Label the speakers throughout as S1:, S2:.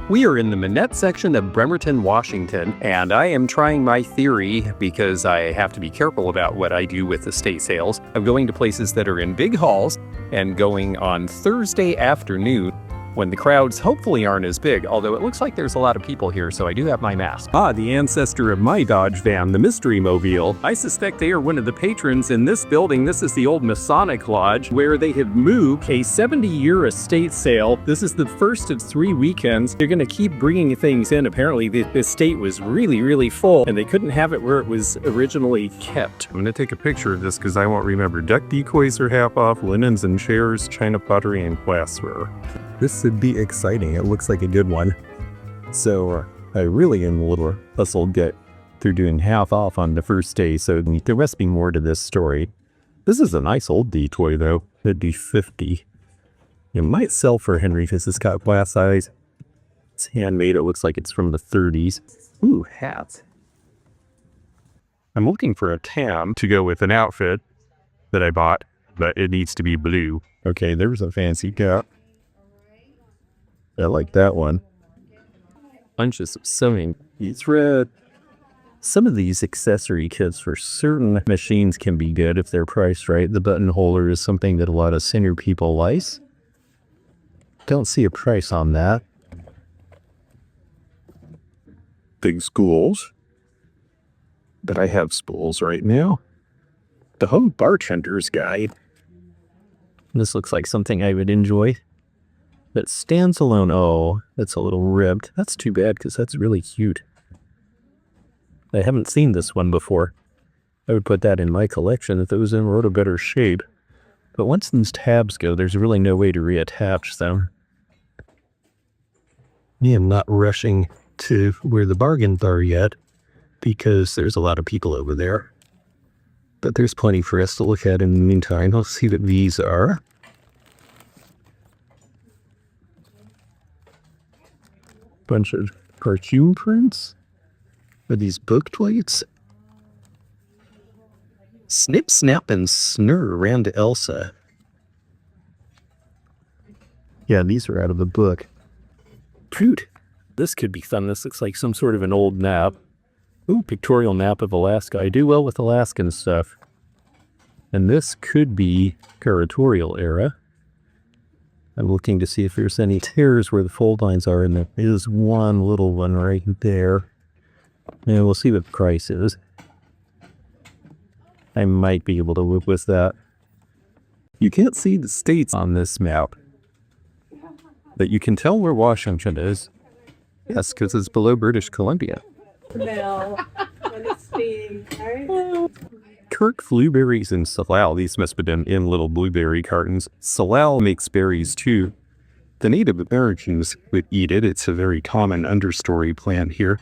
S1: We are in the Manette section of Bremerton, Washington, and I am trying my theory because I have to be careful about what I do with estate sales of going to places that are in big halls and going on Thursday afternoon when the crowds hopefully aren't as big, although it looks like there's a lot of people here, so I do have my mask. The ancestor of my Dodge van, the Mystery Mobile. I suspect they are one of the patrons in this building. This is the old Masonic Lodge, where they have moved a 70-year estate sale. This is the first of 3 weekends. They're going to keep bringing things in. Apparently, the estate was really, really full, and they couldn't have it where it was originally kept. I'm going to take a picture of this because I won't remember. Deck decoys are half off, linens and chairs, china pottery, and glassware. This should be exciting. It looks like a good one. So I really am a little hustled get through doing half off on the first day, so there must be more to this story. This is a nice old D-toy though. It'd be $50. It might sell for Henry because it's got glass eyes. It's handmade. It looks like it's from the 30s. Ooh, hats. I'm looking for a tam to go with an outfit that I bought, but it needs to be blue. Okay, there's a fancy cap. I like that one. Bunches of sewing. It's red. Some of these accessory kits for certain machines can be good if they're priced right. The button holder is something that a lot of senior people like. Don't see a price on that. Big spools. But I have spools right now. The Home Bartender's Guide. This looks like something I would enjoy. That stands alone. Oh, that's a little ribbed. That's too bad because that's really cute. I haven't seen this one before. I would put that in my collection if it was in a better shape. But once these tabs go, there's really no way to reattach them. I am not rushing to where the bargains are yet because there's a lot of people over there. But there's plenty for us to look at in the meantime. Let's see what these are. Bunch of cartoon prints. Are these book plates? Snip, snap, and snurr around Elsa. Yeah, these are out of the book. Dude, this could be fun. This looks like some sort of an old map. Ooh, pictorial map of Alaska. I do well with Alaskan stuff. And this could be curatorial era. I'm looking to see if there's any tears where the fold lines are, and there is one little one right there. And we'll see what the price is. I might be able to live with that. You can't see the states on this map, but you can tell where Washington is. Yes, because it's below British Columbia.
S2: No, when it's being, right?
S1: Kirk blueberries and salal. These must have been in little blueberry cartons. Salal makes berries too. The Native Americans would eat it. It's a very common understory plant here.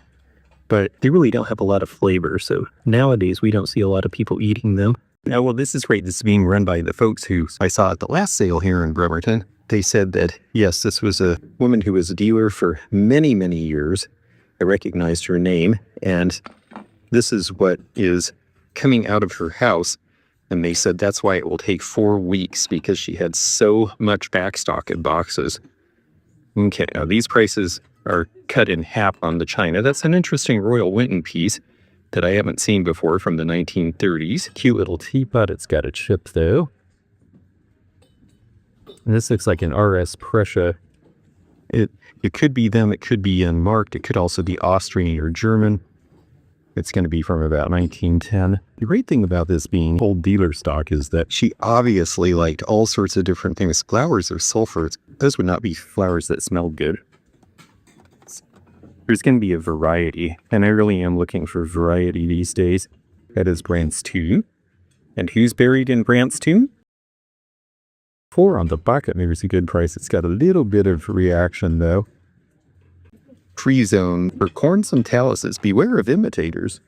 S1: But they really don't have a lot of flavor, so nowadays we don't see a lot of people eating them. Now, well, this is great. This is being run by the folks who I saw at the last sale here in Bremerton. They said that, yes, this was a woman who was a dealer for many, many years. I recognized her name, and this is what is coming out of her house. And they said that's why it will take 4 weeks because she had so much backstock in boxes. Okay, now these prices are cut in half on the china. That's an interesting Royal Winton piece that I haven't seen before from the 1930s. Cute little teapot. It's got a chip though. And this looks like an RS Prussia. It could be them. It could be unmarked. It could also be Austrian or German. It's going to be from about 1910. The great thing about this being old dealer stock is that she obviously liked all sorts of different things. Flowers or sulfurs. Those would not be flowers that smell good. There's going to be a variety, and I really am looking for variety these days. That is Brandt's tomb. And who's buried in Brandt's tomb? 4 on the bucket. There's a good price. It's got a little bit of reaction though. Free zone for corns and taluses. Beware of imitators.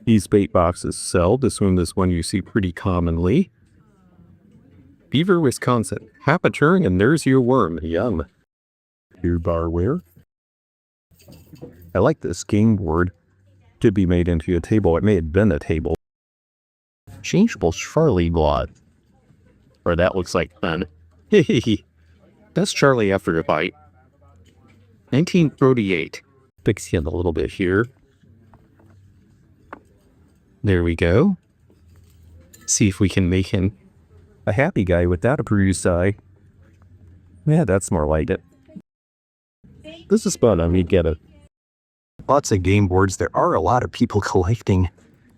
S1: These bait boxes sell. This one you see pretty commonly. Beaver, Wisconsin. Half a turn and there's your worm. Yum. Your barware. I like this game board. Could be made into a table. It may have been a table. Changeable Charlie blot. Or that looks like fun. That's Charlie after a bite. 1938. Fix it a little bit here. There we go. See if we can make him a happy guy without a bruised eye. Yeah, that's more like it. This is fun. I mean, get it. Lots of game boards. There are a lot of people collecting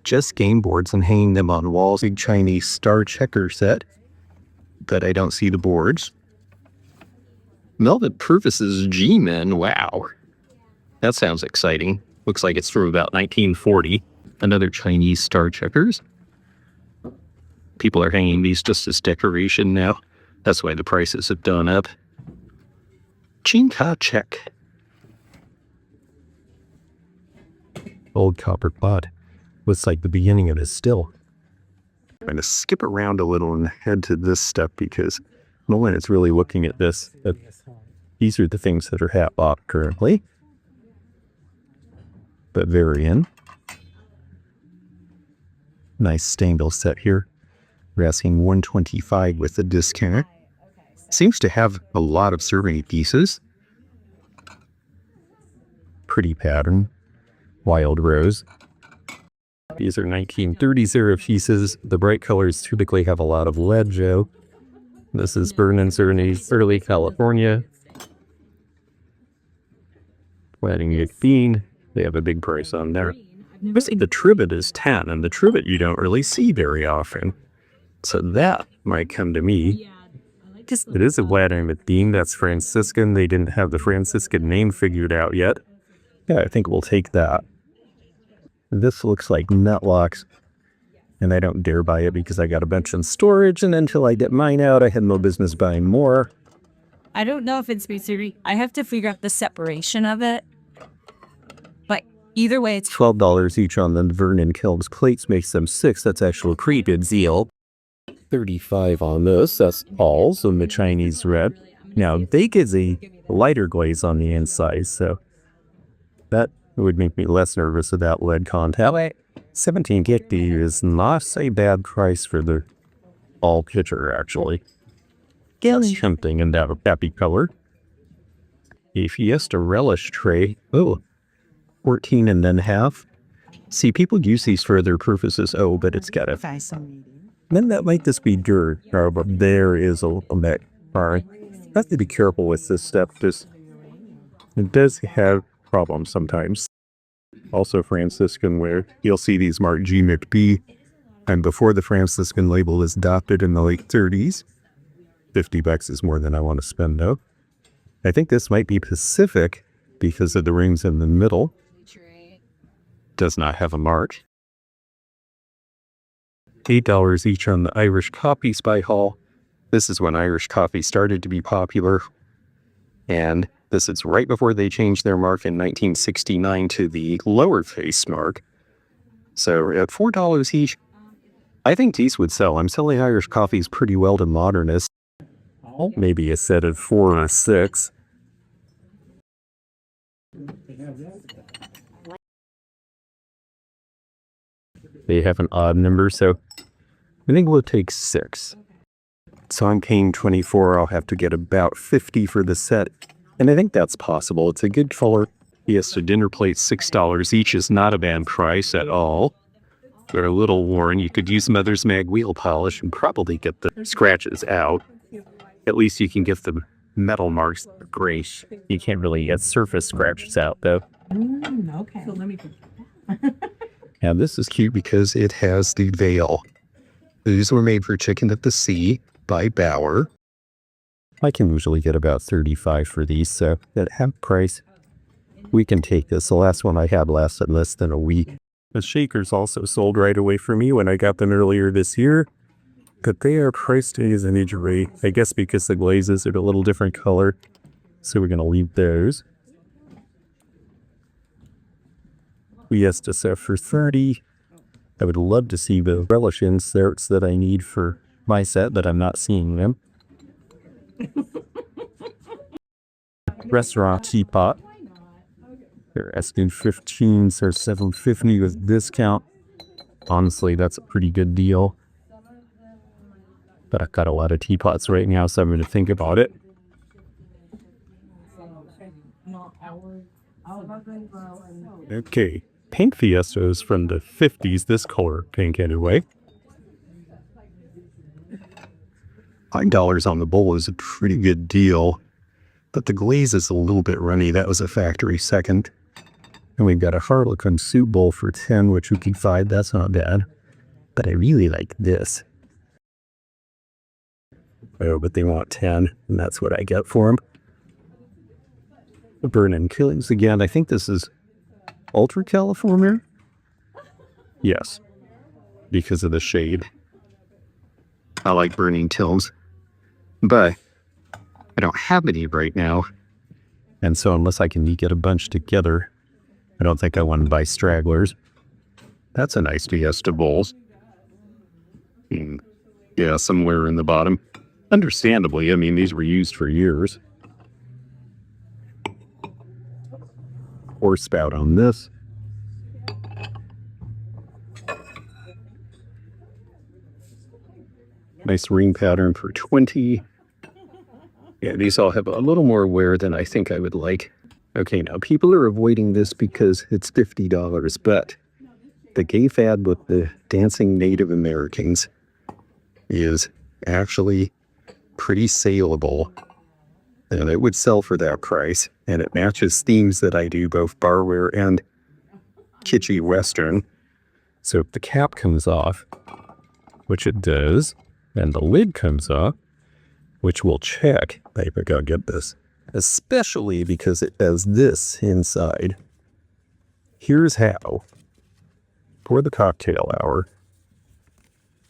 S1: just game boards and hanging them on walls. Big Chinese star checker set, but I don't see the boards. Melvin Purvis's G-Men. Wow. That sounds exciting. Looks like it's from about 1940. Another Chinese star checkers. People are hanging these just as decoration now. That's why the prices have gone up. Chin Ka check. Old copper pot. Looks like the beginning of it still. I'm going to skip around a little and head to this stuff because no one is really looking at this. But these are the things that are half off currently. But very in. Nice stainless set here. We're asking $125 with a discount. Seems to have a lot of serving pieces. Pretty pattern. Wild rose. These are 1930s era pieces. The bright colors typically have a lot of lead, Joe. This is Burns early California. Wedding bean. They have a big price on there. Mostly the trivet is 10, and the trivet you don't really see very often. So that might come to me. It is a Vladimir bean. That's Franciscan. They didn't have the Franciscan name figured out yet. Yeah, I think we'll take that. This looks like nutlocks, and I don't dare buy it because I got a bunch in storage, and until I get mine out, I had no business buying more.
S3: I don't know if it's masonry. I have to figure out the separation of it. But either way, it's
S1: $12 each on the Vernon Kilns plates makes them $6. That's actually a pretty good deal. $35 on this. That's Paul's in the Chinese red. Now, bake is a lighter glaze on the inside, so that would make me less nervous about lead contact. $17.50 is not a bad price for the all pitcher, actually. It's tempting in that happy color. A Fiesta relish tray. Oh, 14 and then half. See, people use these for their purposes. Oh, but it's got a... Then that might just be dirt. Oh, but there is a neck. All right. Have to be careful with this stuff. Just, it does have problems sometimes. Also Franciscan ware. You'll see these marked G McB. And before the Franciscan label is adopted in the late 30s. $50 is more than I want to spend though. I think this might be Pacific because of the rings in the middle. Does not have a mark. $8 each on the Irish coffees by Hall. This is when Irish coffee started to be popular. And this is right before they changed their mark in 1969 to the lowercase mark. So at $4 each, I think these would sell. I'm selling Irish coffees pretty well to modernists. Maybe a set of 4 or 6. They have an odd number, so I think we'll take 6. So I'm paying $24. I'll have to get about $50 for the set. And I think that's possible. It's a good color. Yes, a dinner plate, $6 each is not a bad price at all. They're a little worn. You could use Mother's Mag wheel polish and probably get the scratches out. At least you can get the metal marks great. You can't really get surface scratches out, though.
S2: Okay. So let me
S1: Now, this is cute because it has the veil. These were made for Chicken at the Sea by Bauer. I can usually get about $35 for these, so at half price, we can take this. The last one I had lasted less than a week. The shakers also sold right away for me when I got them earlier this year. But they are priced as an injury, I guess because the glazes are a little different color. So we're going to leave those. Fiesta set for $30. I would love to see the relish inserts that I need for my set, but I'm not seeing them. Restaurant teapot. They're asking $15 or $7.50 with discount. Honestly, that's a pretty good deal. But I've got a lot of teapots right now, so I'm going to think about it. Okay, paint Fiesta is from the 50s, this color pink anyway. $5 on the bowl is a pretty good deal, but the glaze is a little bit runny. That was a factory second. And we've got a Harlequin soup bowl for 10, which would be 5. That's not bad. But I really like this. Oh, but they want 10, and that's what I get for them. The burn-in killings again. I think this is Ultra California. Yes, because of the shade. I like burning tilms, but I don't have any right now. And so unless I can get a bunch together, I don't think I want to buy stragglers. That's a nice Fiesta bowls. Yeah, somewhere in the bottom. Understandably, I mean, these were used for years. Horse spout on this. Nice ring pattern for 20. Yeah, these all have a little more wear than I think I would like. Okay, now people are avoiding this because it's $50, but the gay fad with the dancing Native Americans is actually pretty saleable. And it would sell for that price. And it matches themes that I do, both barware and kitschy Western. So if the cap comes off, which it does, and the lid comes off, which we'll check. I gotta get this. Especially because it has this inside. Here's how. For the cocktail hour.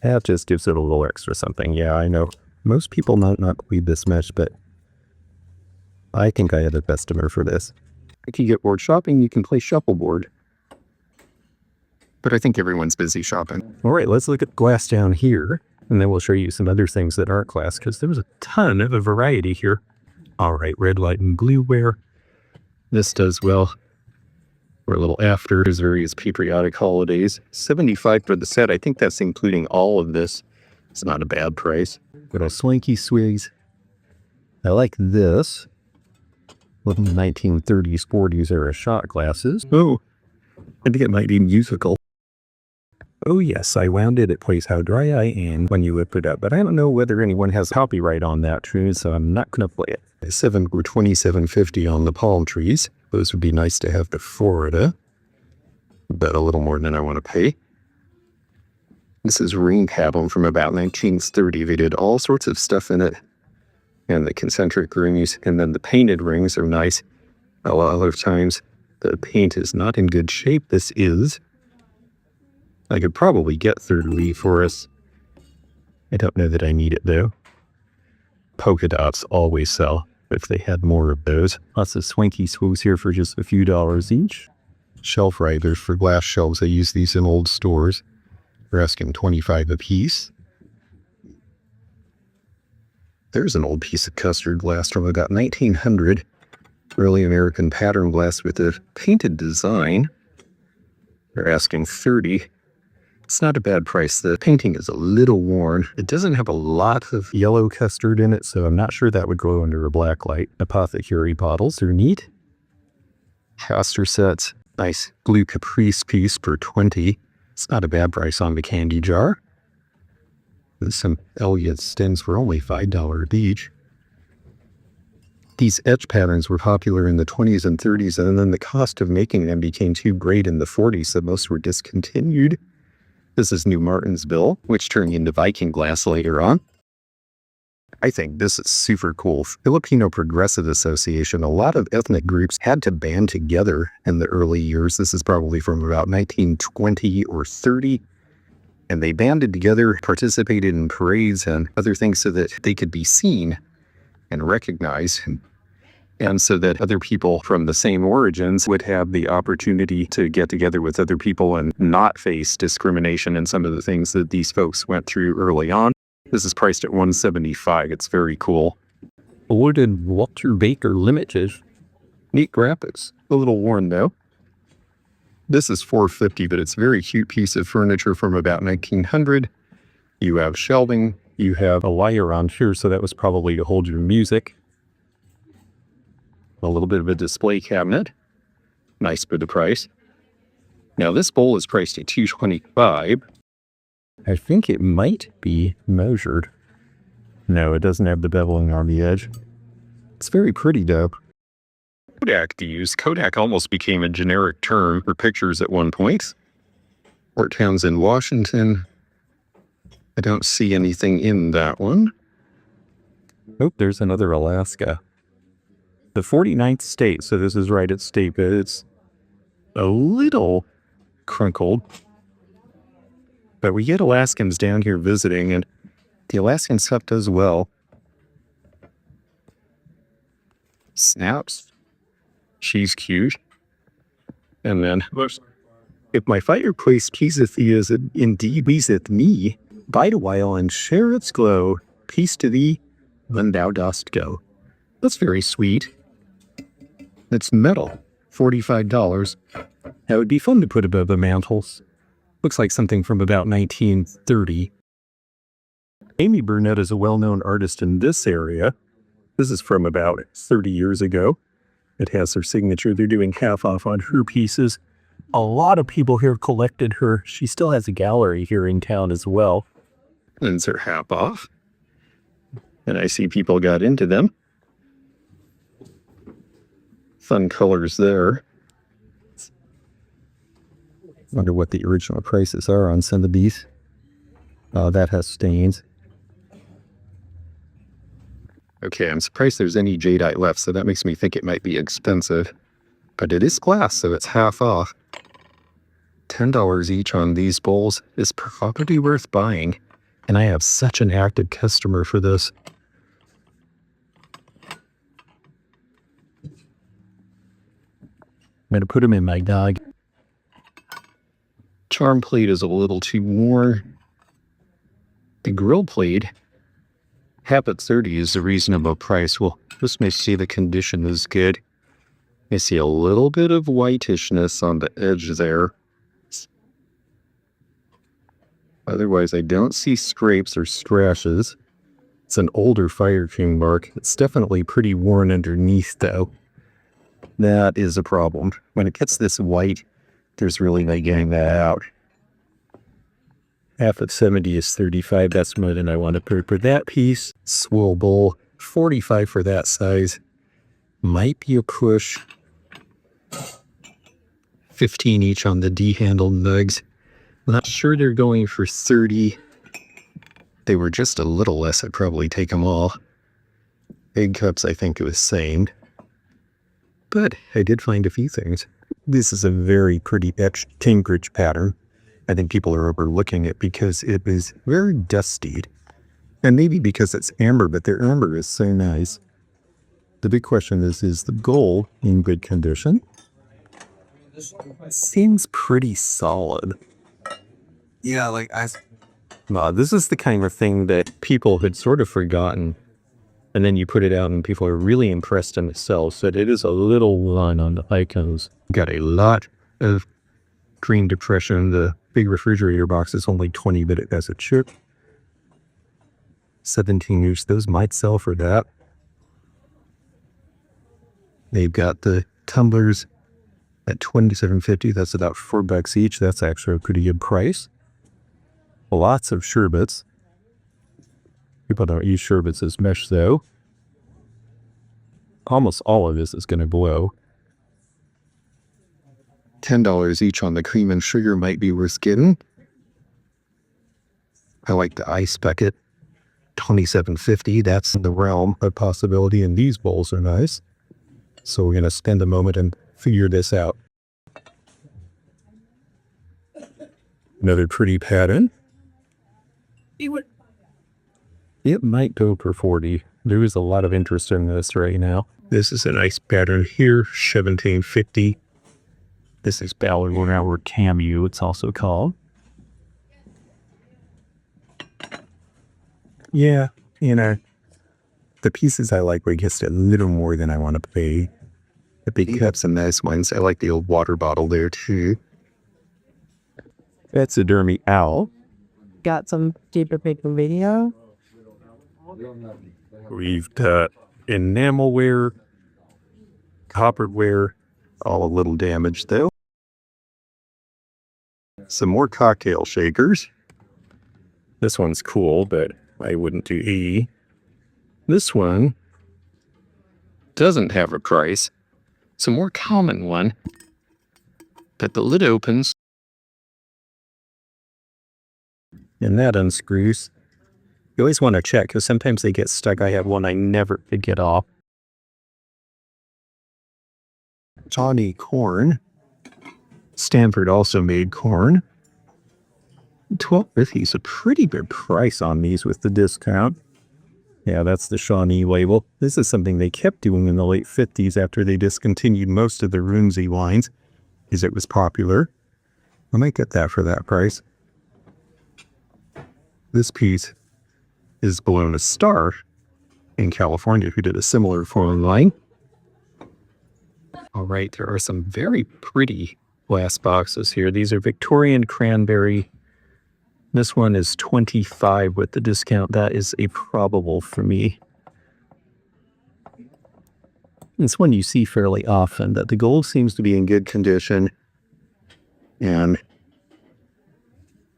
S1: That just gives it a little extra something. Yeah, I know. Most people might not believe this much, but I think I have a customer for this. If you get bored shopping, you can play shuffleboard. But I think everyone's busy shopping. All right, let's look at glass down here. And then we'll show you some other things that aren't glass, because there was a ton of a variety here. All right, red light and blueware. This does well. We're a little after. There's various patriotic holidays. $75 for the set. I think that's including all of this. It's not a bad price. Little swanky swigs. I like this. Little 1930s, 40s era shot glasses. Oh, I think it might be musical. Oh yes, I wound it. It plays How Dry I Am when you whip it up, but I don't know whether anyone has copyright on that tune, so I'm not going to play it. 7 or $27.50 on the palm trees. Those would be nice to have to Florida, but a little more than I want to pay. This is ring pattern from about 1930. They did all sorts of stuff in it, and the concentric rings, and then the painted rings are nice. A lot of times the paint is not in good shape. This is. I could probably get 30 for us. I don't know that I need it though. Polka dots always sell if they had more of those. Lots of swanky swoops here for just a few dollars each. Shelf risers for glass shelves. I use these in old stores. They're asking $25 a piece. There's an old piece of custard glass from about 1900. Early American pattern glass with a painted design. They're asking $30. It's not a bad price. The painting is a little worn. It doesn't have a lot of yellow custard in it, so I'm not sure that would glow under a black light. Apothecary bottles are neat. Castor sets. Nice blue caprice piece for $20. It's not a bad price on the candy jar. And some Elliott stems for only $5 each. These etch patterns were popular in the 20s and 30s, and then the cost of making them became too great in the 40s, so most were discontinued. This is New Martinsville, which turned into Viking glass later on. I think this is super cool. Filipino Progressive Association, a lot of ethnic groups had to band together in the early years. This is probably from about 1920 or 30. And they banded together, participated in parades and other things so that they could be seen and recognized. And so that other people from the same origins would have the opportunity to get together with other people and not face discrimination in some of the things that these folks went through early on. This is priced at $175. It's very cool. Awarded Walter Baker Limited. Neat graphics. A little worn though. This is $450, but it's a very cute piece of furniture from about 1900. You have shelving. You have a lyre on here, so that was probably to hold your music. A little bit of a display cabinet. Nice for the price. Now this bowl is priced at $225. I think it might be measured. No, it doesn't have the beveling on the edge. It's very pretty though. Kodak to use. Kodak almost became a generic term for pictures at one point. Port Townsend, Washington. I don't see anything in that one. Oh, there's another Alaska. The 49th state, so this is right at state, but it's a little crunkled. But we get Alaskans down here visiting, and the Alaskan stuff does well. Snaps. She's cute. And then, if my fireplace pleaseth thee as it indeed pleaseth me, bide a while and share its glow. Peace to thee when thou dost go. That's very sweet. It's metal. $45. That would be fun to put above the mantles. Looks like something from about 1930. Amy Burnett is a well-known artist in this area. This is from about 30 years ago. It has her signature. They're doing half off on her pieces. A lot of people here collected her. She still has a gallery here in town as well. And it's her half off. And I see people got into them. Fun colors there. Wonder what the original prices are on some of these. That has stains. Okay, I'm surprised there's any jadeite left, so that makes me think it might be expensive. But it is glass, so it's half off. $10 each on these bowls is probably worth buying. And I have such an active customer for this. I'm going to put them in my dog. Charm plate is a little too worn. The grill plate, half at 30 is a reasonable price. Well, this may see the condition is good. I see a little bit of whitishness on the edge there. Otherwise, I don't see scrapes or scratches. It's an older fire king mark. It's definitely pretty worn underneath, though. That is a problem. When it gets this white, there's really no getting that out. Half of 70 is 35. That's more than I want to pay for that piece. Swirl bowl, 45 for that size. Might be a push. 15 each on the D-handle nugs. Not sure they're going for 30. They were just a little less. I'd probably take them all. Egg cups, I think it was same. But I did find a few things. This is a very pretty etched Tingridge pattern. I think people are overlooking it because it is very dusty. And maybe because it's amber, but their amber is so nice. The big question is the gold in good condition? Seems pretty solid. Yeah, this is the kind of thing that people had sort of forgotten. And then you put it out and people are really impressed in themselves. So it is a little run on the icons. Got a lot of green depression. The big refrigerator box is only 20, but it has a chip. 17 use. Those might sell for that. They've got the tumblers at $27.50. That's about $4 each. That's actually a pretty good price. Lots of sherbets. People don't use sherbets as mesh, though. Almost all of this is going to blow. $10 each on the cream and sugar might be worth getting. I like the ice bucket. $27.50. That's in the realm of possibility, and these bowls are nice. So we're going to spend a moment and figure this out. Another pretty pattern. It might go for 40. There is a lot of interest in this right now. This is a nice pattern here, $17.50. This is ballerina or cameo, it's also called. Yeah, the pieces I like were just a little more than I want to pay. The big cups and nice ones. I like the old water bottle there too. That's a Dermy owl.
S2: Got some deeper paper video.
S1: We've got enamelware. Copperware, all a little damaged though. Some more cocktail shakers. This one's cool, but I wouldn't do E. This one doesn't have a price. It's a more common one, but the lid opens and that unscrews. You always want to check because sometimes they get stuck. I have one I never could get off. Tawny corn. Stanford also made corn. $12.50 is a pretty good price on these with the discount. Yeah, that's the Shawnee label. This is something they kept doing in the late 50s after they discontinued most of the whimsy lines, because it was popular. I might get that for that price. This piece is Bologna Star in California, who did a similar foreign line. All right, there are some very pretty glass boxes here. These are Victorian cranberry. This one is $25 with the discount. That is a probable for me. It's one you see fairly often, that the gold seems to be in good condition. And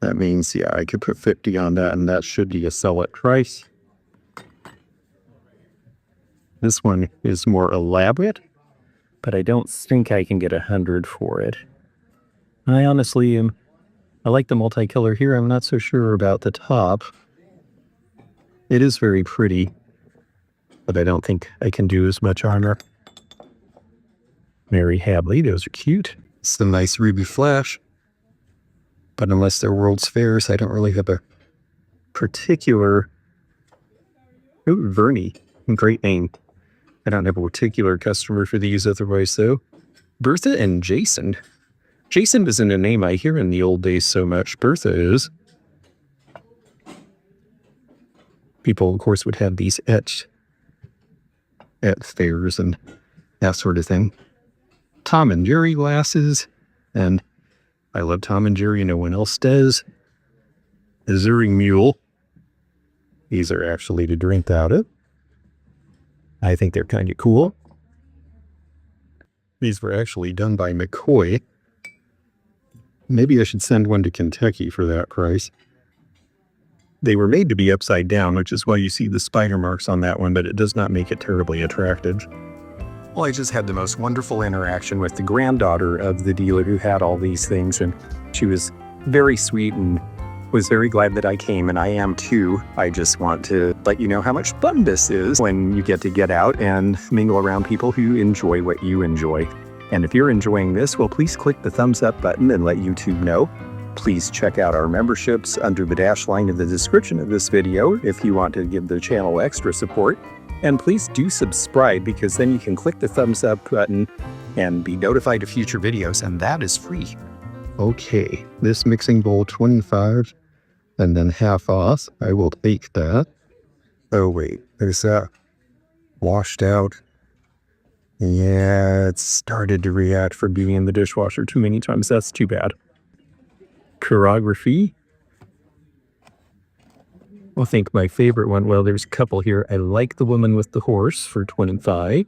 S1: that means, yeah, I could put 50 on that, and that should be a sell-it price. This one is more elaborate, but I don't think I can get 100 for it. I honestly am. I like the multicolor here. I'm not so sure about the top. It is very pretty, but I don't think I can do as much on her. Mary Hadley, those are cute. It's the nice ruby flash. But unless they're World's Fairs, I don't really have a particular... Ooh, Verney, great name. I don't have a particular customer for these otherwise, though. Bertha and Jason. Jason isn't a name I hear in the old days so much. Bertha is. People, of course, would have these etched at fairs and that sort of thing. Tom and Jerry glasses, and I love Tom and Jerry, no one else does. A Zering Mule. These are actually to drink out of. I think they're kind of cool. These were actually done by McCoy. Maybe I should send one to Kentucky for that price. They were made to be upside down, which is why you see the spider marks on that one, but it does not make it terribly attractive. Well, I just had the most wonderful interaction with the granddaughter of the dealer who had all these things, and she was very sweet and was very glad that I came, and I am too. I just want to let you know how much fun this is when you get to get out and mingle around people who enjoy what you enjoy. And if you're enjoying this, well, please click the thumbs up button and let YouTube know. Please check out our memberships under the dash line in the description of this video if you want to give the channel extra support. And please do subscribe, because then you can click the thumbs up button and be notified of future videos, and that is free. Okay, this mixing bowl, 25 and then half off. I will take that. Oh wait, there's that washed out. Yeah, it started to react for being in the dishwasher too many times. That's too bad. Chirography. I think my favorite one, well, there's a couple here. I like the woman with the horse for 25.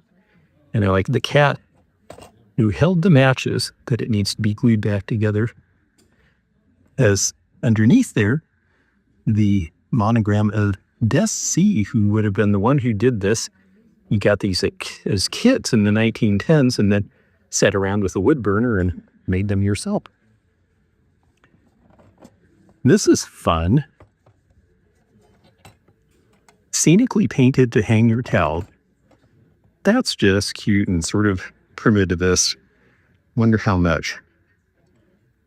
S1: And I like the cat who held the matches that it needs to be glued back together. As underneath there, the monogram of Des C, who would have been the one who did this. You got these as kits in the 1910s and then sat around with a wood burner and made them yourself. This is fun. Scenically painted to hang your towel. That's just cute and sort of primitivist. Wonder how much.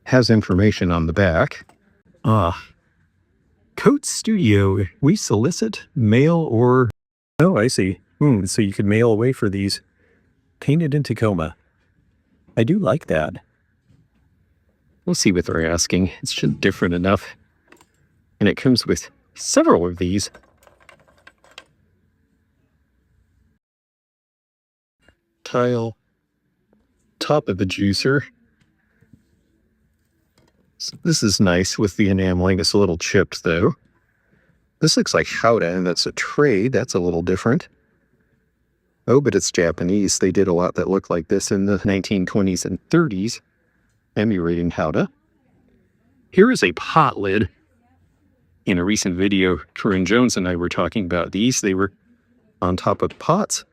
S1: Has information on the back. Coat Studio. We solicit mail or... Oh, I see. So you could mail away for these. Painted in Tacoma. I do like that. We'll see what they're asking. It's just different enough. And it comes with several of these. Tile. Top of the juicer. So this is nice with the enameling. It's a little chipped though. This looks like Howda, and that's a tray. That's a little different. Oh, but it's Japanese. They did a lot that looked like this in the 1920s and 30s, emulating how to. Here is a pot lid. In a recent video, Corinne Jones and I were talking about these. They were on top of pots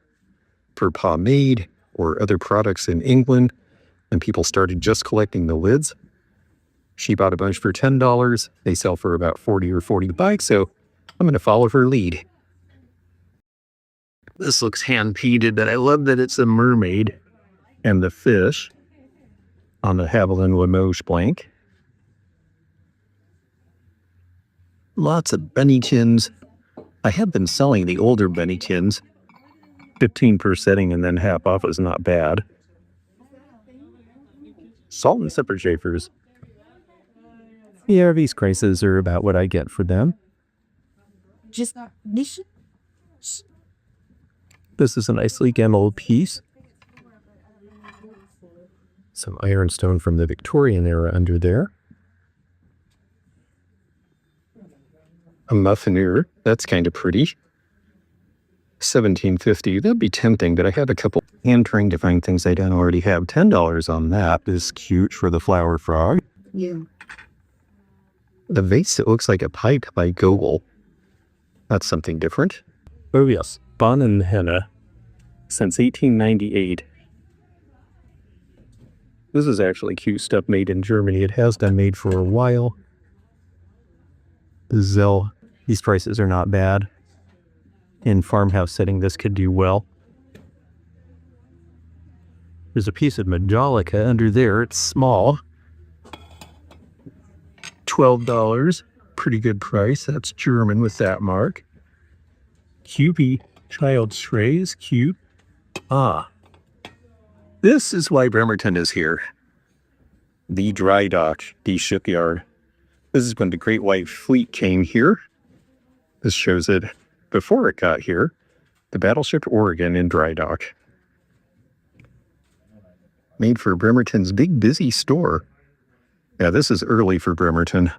S1: for pomade or other products in England, and people started just collecting the lids. She bought a bunch for $10. They sell for about 40 or 45, so I'm going to follow her lead. This looks hand-painted, but I love that it's a mermaid and the fish on the Haviland Limoges blank. Lots of bunny tins. I have been selling the older bunny tins. 15 per setting and then half off is not bad. Salt and pepper shakers. Yeah, these prices are about what I get for them.
S2: Just
S1: This is a nicely gammeled piece. Some ironstone from the Victorian era under there. A muffiner, that's kind of pretty. $17.50, that'd be tempting, but I had a couple. And trying to find things I don't already have. $10 on that is cute for the flower frog.
S2: yeah.
S1: The vase, it looks like a pipe by Gogol. That's something different. Oh yes, Bon and Henna, since 1898. This is actually cute stuff made in Germany. It has been made for a while. Zell, these prices are not bad. In farmhouse setting, this could do well. There's a piece of Majolica under there. It's small. $12. Pretty good price. That's German with that mark. Cupie child's trays. Cute. Ah. This is why Bremerton is here. The dry dock, the shipyard. This is when the Great White Fleet came here. This shows it before it got here. The battleship Oregon in dry dock. Made for Bremerton's big busy store. Yeah, this is early for Bremerton.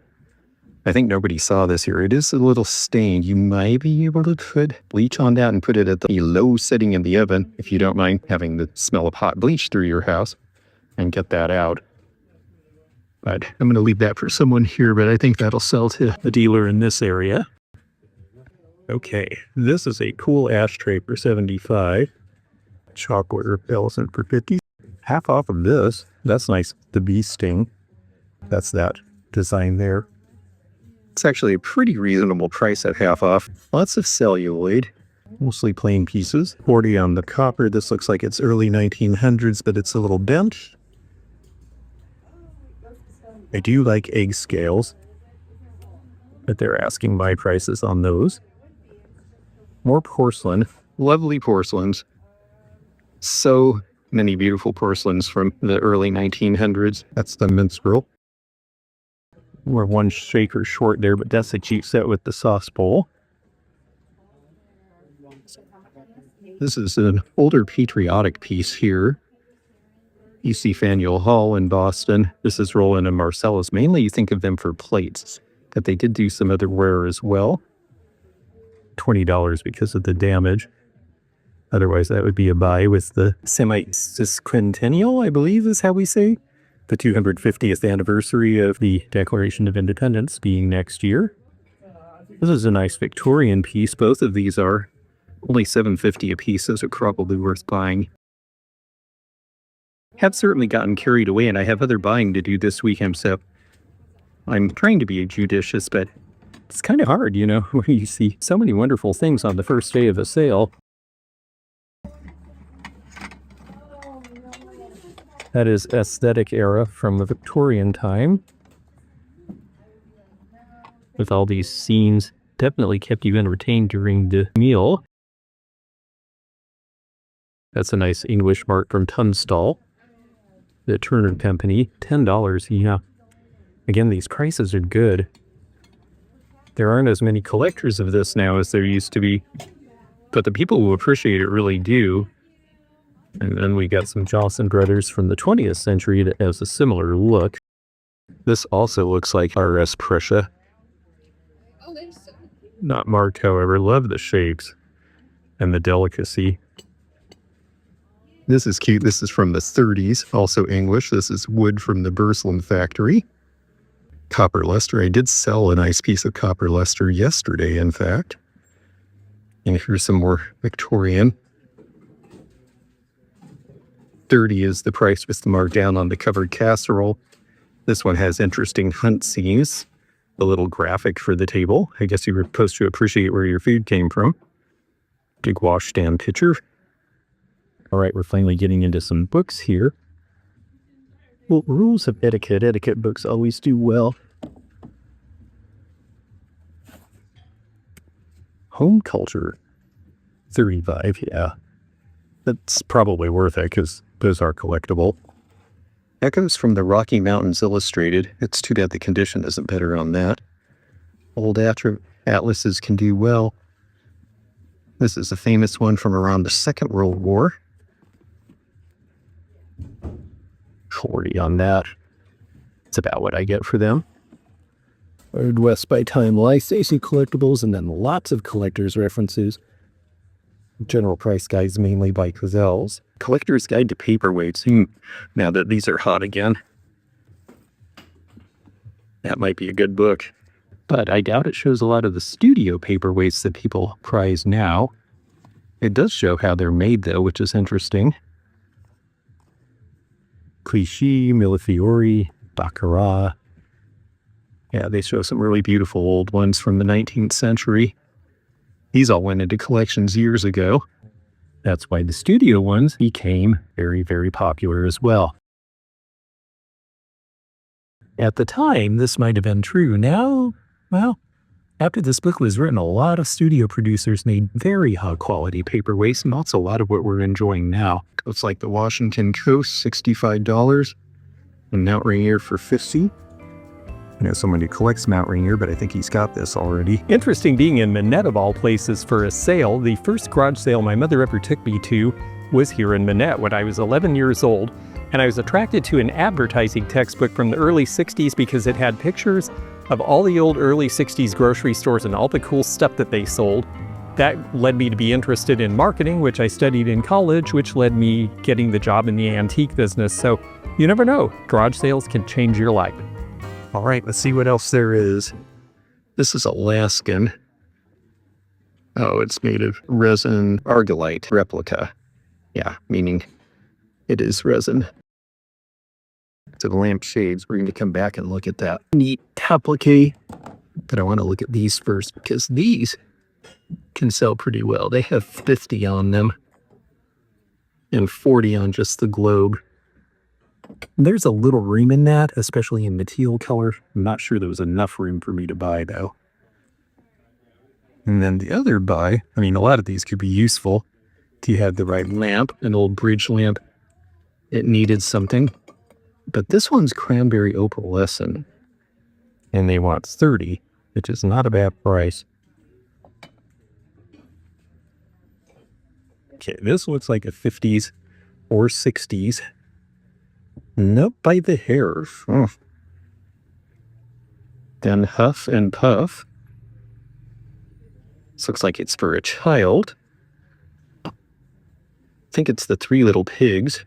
S1: I think nobody saw this here. It is a little stained. You might be able to put bleach on that and put it at the low setting in the oven, if you don't mind having the smell of hot bleach through your house, and get that out. But I'm going to leave that for someone here, but I think that'll sell to a dealer in this area. Okay, this is a cool ashtray for $75. Chocolate repellent for $50. Half off of this. That's nice. The bee sting. That's that design there. It's actually a pretty reasonable price at half off. Lots of celluloid, mostly plain pieces. 40 on the copper. This looks like it's early 1900s, but it's a little bent. I do like egg scales, but they're asking my prices on those. More porcelain. Lovely porcelains. So many beautiful porcelains from the early 1900s. That's the minstrel. We're one shaker short there, but that's a cheap set with the sauce bowl. This is an older patriotic piece here. You see Faneuil Hall in Boston. This is Roland and Marcellus. Mainly you think of them for plates, but they did do some other ware as well. $20 because of the damage. Otherwise, that would be a buy with the semi-sesquicentennial, I believe is how we say. The 250th anniversary of the Declaration of Independence being next year. This is a nice Victorian piece. Both of these are only $7.50 a piece. Those are probably worth buying. Have certainly gotten carried away, and I have other buying to do this weekend, so I'm trying to be judicious, but it's kind of hard, you know, when you see so many wonderful things on the first day of a sale. That is aesthetic era from the Victorian time. With all these scenes, definitely kept you entertained during the meal. That's a nice English mark from Tunstall. The Turner Company, $10, yeah. Again, these prices are good. There aren't as many collectors of this now as there used to be, but the people who appreciate it really do. And then we got some Johnson Brothers from the 20th century that has a similar look. This also looks like RS Prussia. Not marked, however. Love the shapes and the delicacy. This is cute. This is from the 30s, also English. This is wood from the Burslem factory. Copper luster. I did sell a nice piece of copper luster yesterday, in fact. And here's some more Victorian. 30 is the price with the markdown on the covered casserole. This one has interesting hunt scenes. A little graphic for the table. I guess you were supposed to appreciate where your food came from. Big washstand pitcher. All right, we're finally getting into some books here. Well, rules of etiquette. Etiquette books always do well. Home culture. 35, yeah. That's probably worth it because those are collectible. Echoes from the Rocky Mountains Illustrated. It's too bad the condition isn't better on that. Old atlases can do well. This is a famous one from around the Second World War. 40 on that. It's about what I get for them. Old West by Time Life, Stacy Collectibles, and then lots of collector's references. General price guides mainly by Cazelles. Collector's Guide to Paperweights. Now that these are hot again. That might be a good book. But I doubt it shows a lot of the studio paperweights that people prize now. It does show how they're made, though, which is interesting. Clichy, Millefiori, Baccarat. Yeah, they show some really beautiful old ones from the 19th century. These all went into collections years ago. That's why the studio ones became very, very popular as well. At the time, this might have been true. Now, well, after this book was written, a lot of studio producers made very high-quality paperweights, and that's a lot of what we're enjoying now. It's like the Washington Coast, $65, and Mount Rainier for $50. I know someone who collects Mount Rainier, but I think he's got this already. Interesting being in Manette of all places for a sale. The first garage sale my mother ever took me to was here in Manette when I was 11 years old, and I was attracted to an advertising textbook from the early 60s because it had pictures of all the old early 60s grocery stores and all the cool stuff that they sold. That led me to be interested in marketing, which I studied in college, which led me getting the job in the antique business. So you never know, garage sales can change your life. All right, let's see what else there is. This is Alaskan. Oh, it's made of resin argillite replica. Yeah, meaning it is resin. So the lampshades, we're going to come back and look at that neat applique. But I want to look at these first because these can sell pretty well. They have 50 on them and 40 on just the globe. There's a little room in that, especially in the teal color. I'm not sure there was enough room for me to buy, though. And then the other buy, I mean, a lot of these could be useful if you had the right lamp, an old bridge lamp. It needed something. But this one's cranberry opalescent, and they want 30, which is not a bad price. Okay, this looks like a 50s or 60s. Nope, by the hair. Oh. Then Huff and Puff. This looks like it's for a child. I think it's the Three Little Pigs.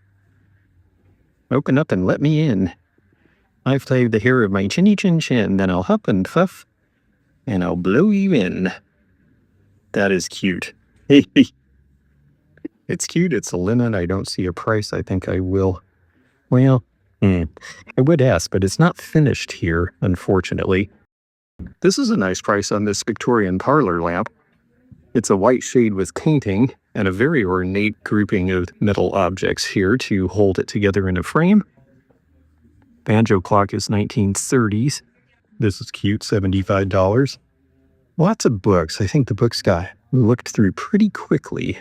S1: Open up and let me in. I've played the hair of my chinny chin chin, then I'll huff and puff, and I'll blow you in. That is cute. It's cute. It's a linen. I don't see a price. I think I will. Well, I would ask, but it's not finished here, unfortunately. This is a nice price on this Victorian parlor lamp. It's a white shade with painting and a very ornate grouping of metal objects here to hold it together in a frame. Banjo clock is 1930s. This is cute, $75. Lots of books. I think the books got looked through pretty quickly.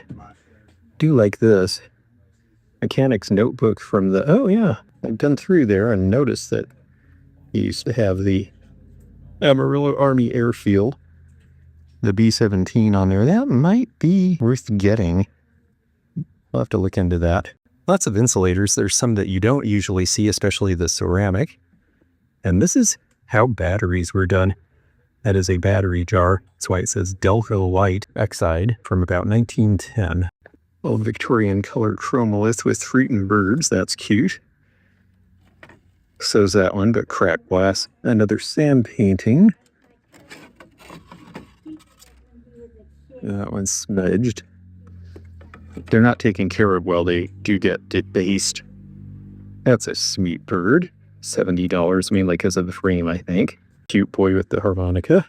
S1: Do like this. Mechanic's notebook from the, oh yeah, I've been through there and noticed that he used to have the Amarillo Army Airfield, the B-17 on there. That might be worth getting. I'll have to look into that. Lots of insulators. There's some that you don't usually see, especially the ceramic. And this is how batteries were done. That is a battery jar. That's why it says Delco White Exide from about 1910. Old Victorian colored chromolith with fruit and birds. That's cute. So's that one, but cracked glass. Another sand painting. That one's smudged. They're not taken care of well. They do get debased. That's a sweet bird. $70, mainly because of the frame, I think. Cute boy with the harmonica.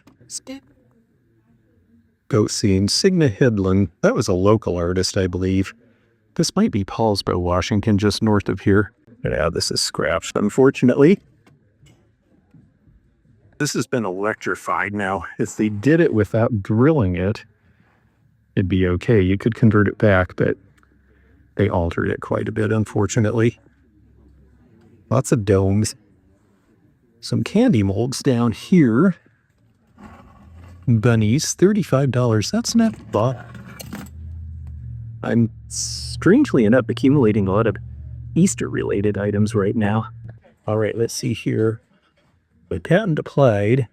S1: Goat scene. Signa Headland. That was a local artist, I believe. This might be Paulsboro, Washington, just north of here. Yeah, this is scratched, unfortunately. This has been electrified now. If they did it without drilling it, it'd be okay. You could convert it back, but they altered it quite a bit, unfortunately. Lots of domes. Some candy molds down here. Bunnies, $35. That's not bad. I'm strangely enough accumulating a lot of Easter-related items right now. All right, let's see here. The patent applied.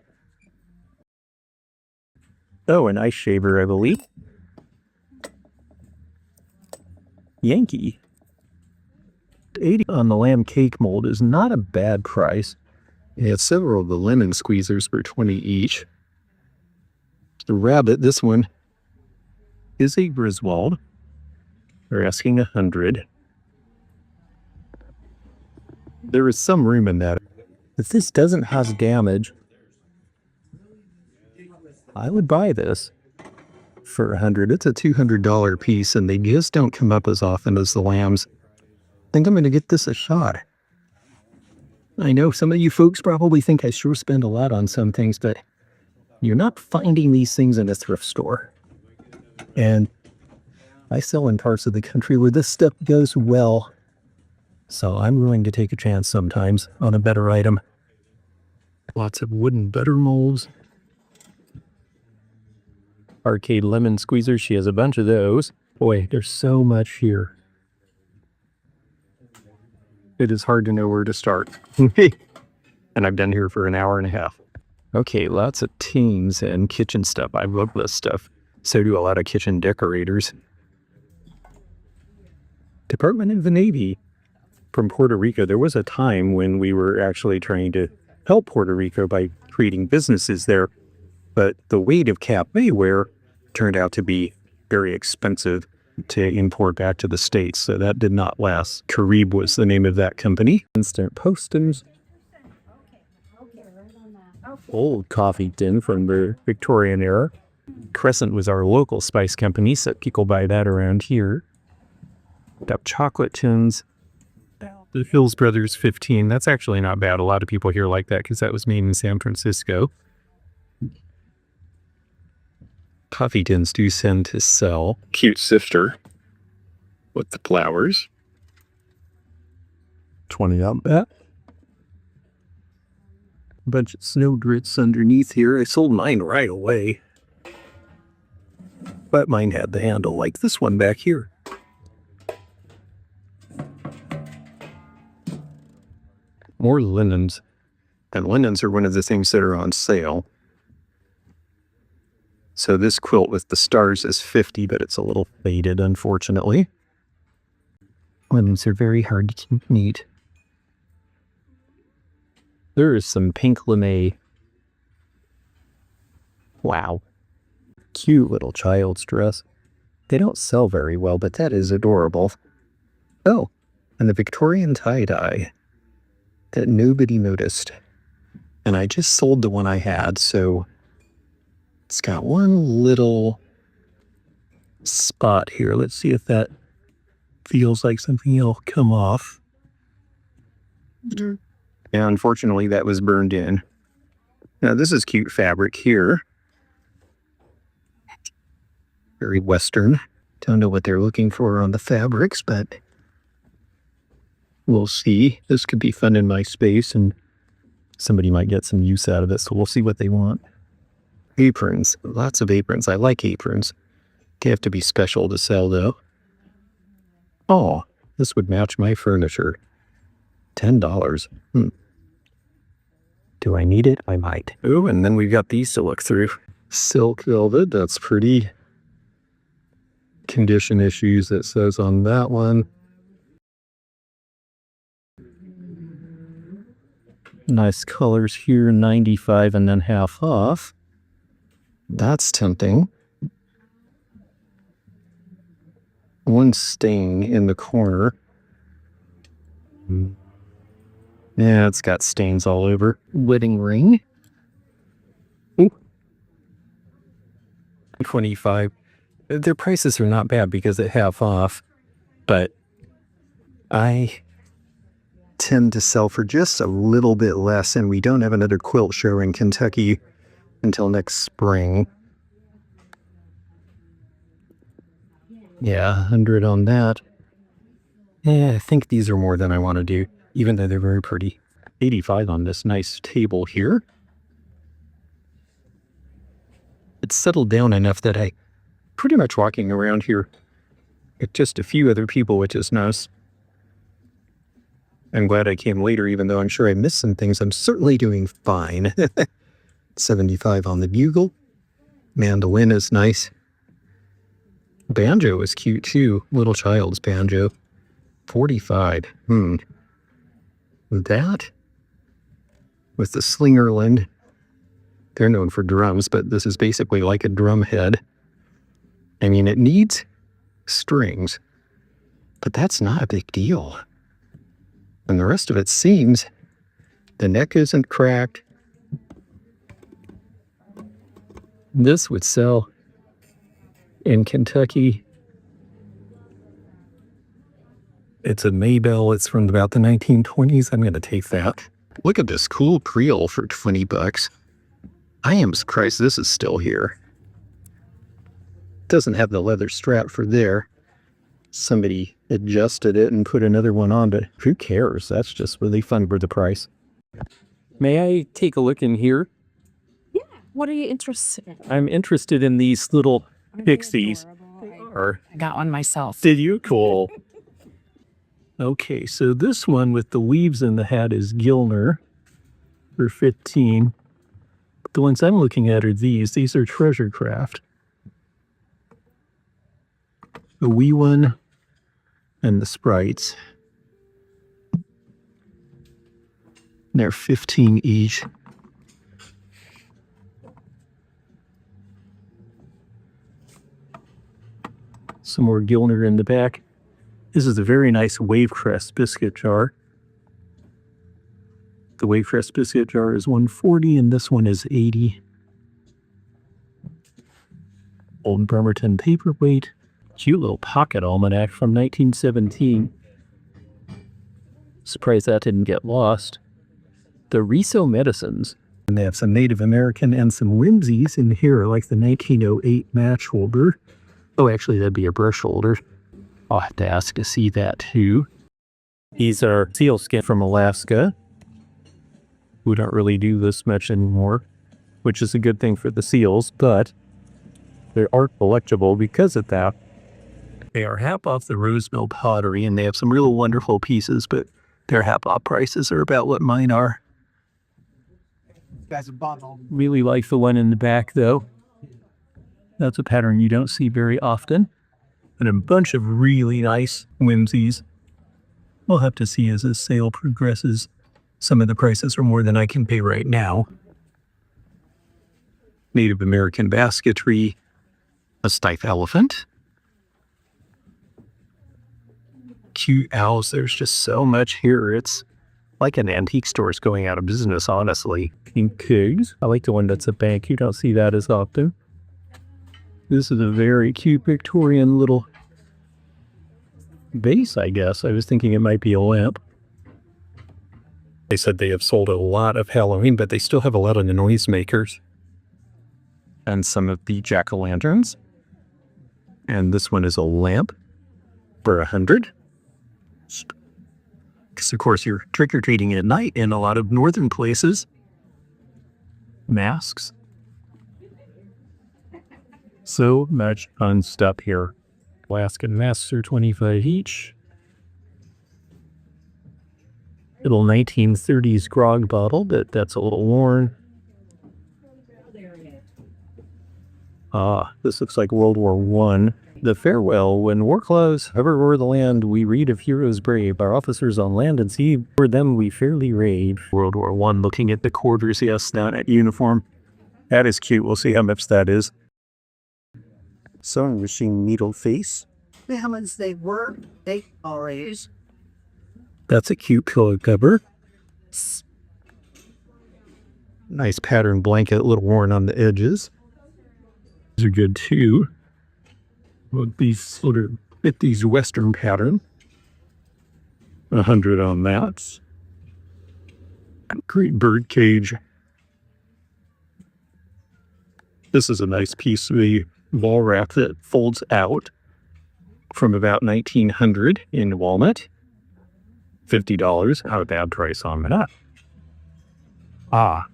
S1: Oh, an ice shaver, I believe. Yankee. 80 on the lamb cake mold is not a bad price. It has several of the lemon squeezers for 20 each. The rabbit, this one is a Griswold. They're asking 100. There is some room in that. If this doesn't cause damage, I would buy this for 100. It's a $200 piece, and they just don't come up as often as the lambs. I think I'm going to get this a shot. I know some of you folks probably think I sure spend a lot on some things, but you're not finding these things in a thrift store. And I sell in parts of the country where this stuff goes well. So I'm willing to take a chance sometimes on a better item. Lots of wooden butter molds. Arcade lemon squeezers. She has a bunch of those. Boy, there's so much here. It is hard to know where to start. And I've been here for an hour and a half. Okay, lots of teens and kitchen stuff. I love this stuff. So do a lot of kitchen decorators. Department of the Navy from Puerto Rico. There was a time when we were actually trying to help Puerto Rico by creating businesses there. But the weight of cafe ware turned out to be very expensive to import back to the States. So that did not last. Carib was the name of that company. Instant posters. Old coffee tin from the Victorian era. Crescent was our local spice company, so people buy that around here. Got chocolate tins. The Hills Brothers 15. That's actually not bad. A lot of people here like that because that was made in San Francisco. Coffee tins do send to sell. Cute sifter with the flowers. 20 up that. Bunch of snow grits underneath here. I sold mine right away. But mine had the handle like this one back here. More linens. And linens are one of the things that are on sale. So this quilt with the stars is $50, but it's a little faded, unfortunately. Linens are very hard to keep neat. There is some pink lame. Wow. Cute little child's dress. They don't sell very well, but that is adorable. Oh, and the Victorian tie-dye that nobody noticed. And I just sold the one I had, so it's got one little spot here. Let's see if that feels like something will come off. Yeah, unfortunately, that was burned in. Now, this is cute fabric here. Very Western. Don't know what they're looking for on the fabrics, but we'll see. This could be fun in my space, and somebody might get some use out of it, so we'll see what they want. Aprons. Lots of aprons. I like aprons. They have to be special to sell, though. Oh, this would match my furniture. $10. Do I need it? I might. Oh, and then we've got these to look through. Silk velvet. That's pretty. condition issues it says on that one. Nice colors here, 95 and then half off. That's tempting. One stain in the corner. Yeah, it's got stains all over. Wedding ring. Ooh. 25. Their prices are not bad because they half off, but I tend to sell for just a little bit less, and we don't have another quilt show in Kentucky until next spring. Yeah, 100 on that. Yeah, I think these are more than I want to do, even though they're very pretty. 85 on this nice table here. It's settled down enough that I pretty much walking around here with just a few other people, which is nice. I'm glad I came later, even though I'm sure I missed some things. I'm certainly doing fine. 75 on the bugle. Mandolin is nice. Banjo is cute too. Little child's banjo. 45. That with the Slingerland. They're known for drums, but this is basically like a drum head. I mean, it needs strings, but that's not a big deal. And the rest of it seems the neck isn't cracked. This would sell in Kentucky. It's a Maybell. It's from about the 1920s. I'm going to take that. Look at this cool Creole for 20 bucks. I am surprised this is still here. Doesn't have the leather strap for there. Somebody adjusted it and put another one on, but who cares? That's just really fun for the price. May I take a look in here?
S2: Yeah. What are you interested in?
S1: I'm interested in these little pixies.
S2: I got one myself.
S1: Did you? Cool. Okay, so this one with the leaves in the hat is Gilner for 15. The ones I'm looking at are these. These are Treasure Craft. The wee one and the sprites. They're 15 each. Some more Gilner in the back. This is a very nice Wavecrest biscuit jar. The Wavecrest biscuit jar is 140 and this one is 80. Old Bremerton paperweight. Cute little pocket almanac from 1917. Surprised that didn't get lost. The Riso medicines. And they have some Native American and some whimseys in here, like the 1908 match holder. Oh, actually, that'd be a brush holder. I'll have to ask to see that too. These are sealskin from Alaska. We don't really do this much anymore, which is a good thing for the seals, but they are collectible because of that. They are half off the Roseville Pottery, and they have some real wonderful pieces, but their half off prices are about what mine are. Really like the one in the back, though. That's a pattern you don't see very often. And a bunch of really nice whimsies. We'll have to see as this sale progresses. Some of the prices are more than I can pay right now. Native American basketry. A stiff elephant. Cute owls. There's just so much here. It's like an antique store is going out of business, honestly. Pink pigs. I like the one that's a bank. You don't see that as often. This is a very cute Victorian little vase, I guess. I was thinking it might be a lamp. They said they have sold a lot of Halloween, but they still have a lot of the noisemakers. And some of the jack-o'-lanterns. And this one is a lamp for 100. Because, of course, you're trick-or-treating at night in a lot of northern places. Masks. So much fun stuff here. Alaskan masks are 25 each. Little 1930s grog bottle, but that's a little worn. Ah, this looks like World War I. The farewell, when war clouds hover o'er the land, we read of heroes brave, our officers on land and sea, for them we fairly rave. World War I, looking at the quarters, yes, down at uniform. That is cute, we'll see how much that is. Sewing machine needle face.
S4: Families they were, they always.
S1: That's a cute pillow cover. Nice pattern blanket, a little worn on the edges. These are good too. Well, these sort of fit these Western pattern. 100 on that. Great bird cage. This is a nice piece of the wall wrap that folds out from about 1900 in walnut. $50. Not a bad price on that. Ah,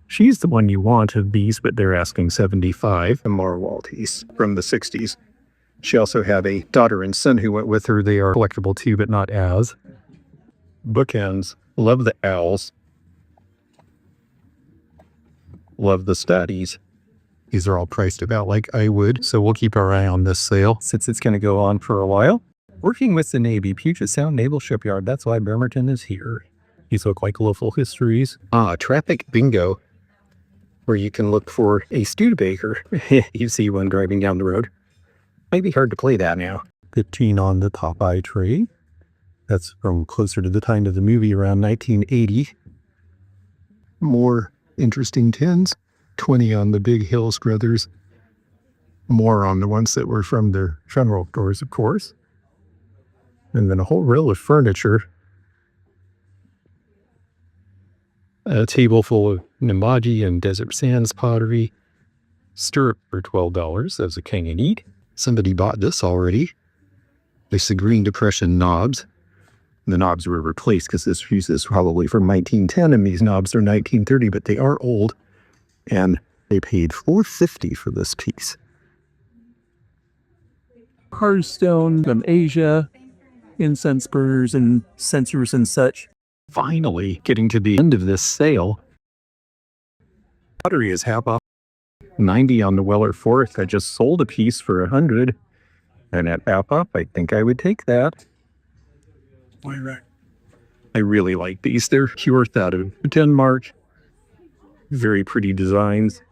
S1: she's the one you want of these, but they're asking $75. The Marwalties from the 60s. She also had a daughter and son who went with her. They are collectible too, but not as. Bookends. Love the owls. Love the studies. These are all priced about like I would, so we'll keep our eye on this sale since it's going to go on for a while. Working with the Navy, Puget Sound Naval Shipyard. That's why Bremerton is here. These look like local histories. Ah, traffic bingo, where you can look for a Studebaker. You see one driving down the road. Might be hard to play that now. 15 on the top eye tray. That's from closer to the time of the movie, around 1980. More interesting tins. 20 on the Big Hills Brothers. More on the ones that were from their funeral doors, of course. And then a whole row of furniture. A table full of Namaji and Desert Sands pottery. Stirrup for $12. That's a king and eat. Somebody bought this already. It's the Green Depression knobs. The knobs were replaced because this piece is probably from 1910 and these knobs are 1930, but they are old. And they paid $450 for this piece. Hearthstone from Asia. Incense burners and sensors and such. Finally, getting to the end of this sale. Pottery is half off. 90 on the Weller Forest. I just sold a piece for 100. And at half off, I think I would take that. I really like these. They're pure out of Denmark. Very pretty designs.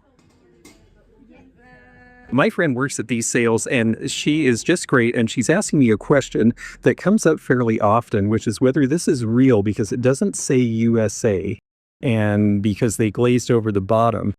S1: My friend works at these sales and she is just great, and she's asking me a question that comes up fairly often, which is whether this is real because it doesn't say USA and because they glazed over the bottom.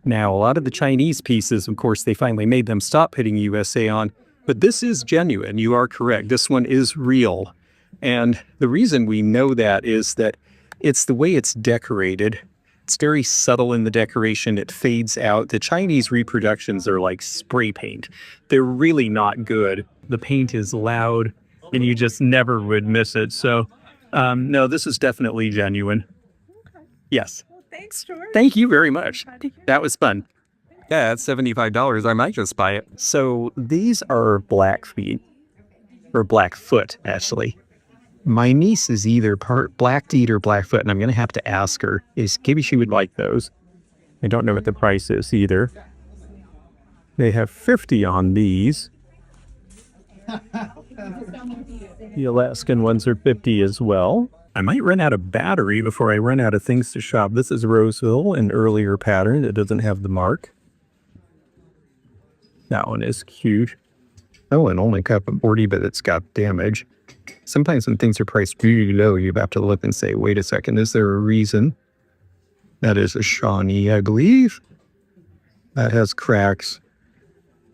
S1: Now, a lot of the Chinese pieces, of course, they finally made them stop putting USA on, but this is genuine. You are correct. This one is real. And the reason we know that is that it's the way it's decorated. It's very subtle in the decoration. It fades out. The Chinese reproductions are like spray paint. They're really not good. The paint is loud and you just never would miss it. So, no, this is definitely genuine. Yes.
S2: Well, thanks, George.
S1: Thank you very much. That was fun. Yeah, it's $75. I might just buy it. So these are black feet, or Blackfoot, actually. My niece is either part Blackfeet or Blackfoot, and I'm going to have to ask her. Maybe she would like those. I don't know what the price is either. They have 50 on these. The Alaskan ones are 50 as well. I might run out of battery before I run out of things to shop. This is Roseville, an earlier pattern that doesn't have the mark. That one is cute. Oh, and only cut 40, but it's got damage. Sometimes when things are priced really low, you have to look and say, wait a second, is there a reason? That is a Shawnee, I believe. That has cracks.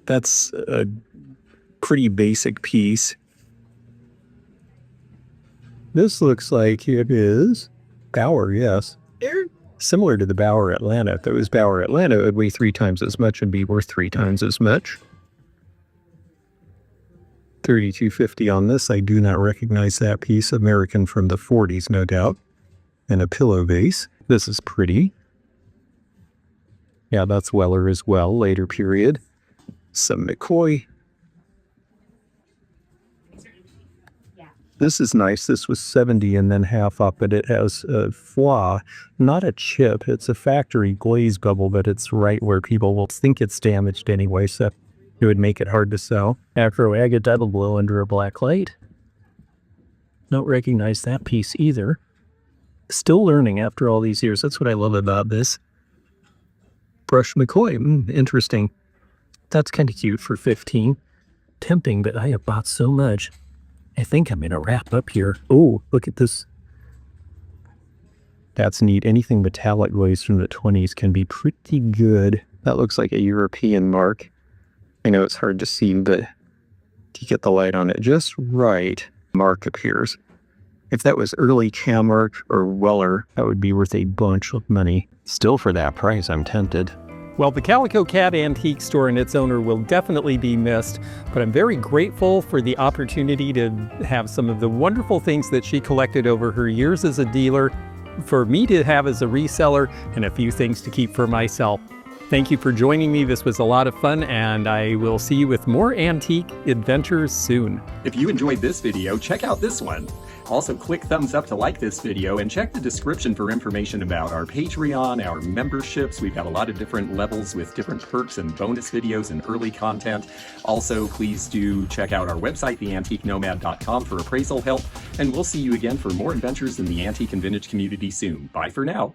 S1: That's a pretty basic piece. This looks like it is Bower, yes. Similar to the Bower Atlanta. If it was Bower Atlanta, it would weigh 3 times as much and be worth 3 times as much. $32.50 on this. I do not recognize that piece. American from the 40s, no doubt. And a pillow base. This is pretty. Yeah, that's Weller as well, later period. Some McCoy. This is nice. This was 70 and then half up, but it has a flaw, not a chip. It's a factory glaze bubble, but it's right where people will think it's damaged anyway. So It would make it hard to sell. After a way, I get that'll blow under a black light. Don't recognize that piece either. Still learning after all these years. That's what I love about this. Brush McCoy. Interesting. That's kind of cute for 15. Tempting, but I have bought so much. I think I'm going to wrap up here. Oh, look at this. That's neat. Anything metallic glazed from the 20s can be pretty good. That looks like a European mark. I know it's hard to see, but if you get the light on it just right, mark appears. If that was early Cammark or Weller, that would be worth a bunch of money. Still for that price, I'm tempted. Well, the Calico Cat Antique Store and its owner will definitely be missed, but I'm very grateful for the opportunity to have some of the wonderful things that she collected over her years as a dealer, for me to have as a reseller, and a few things to keep for myself. Thank you for joining me. This was a lot of fun, and I will see you with more antique adventures soon. If you enjoyed this video, check out this one. Also, click thumbs up to like this video and check the description for information about our Patreon, our memberships. We've got a lot of different levels with different perks and bonus videos and early content. Also, please do check out our website, theantiquenomad.com, for appraisal help. And we'll see you again for more adventures in the antique and vintage community soon. Bye for now.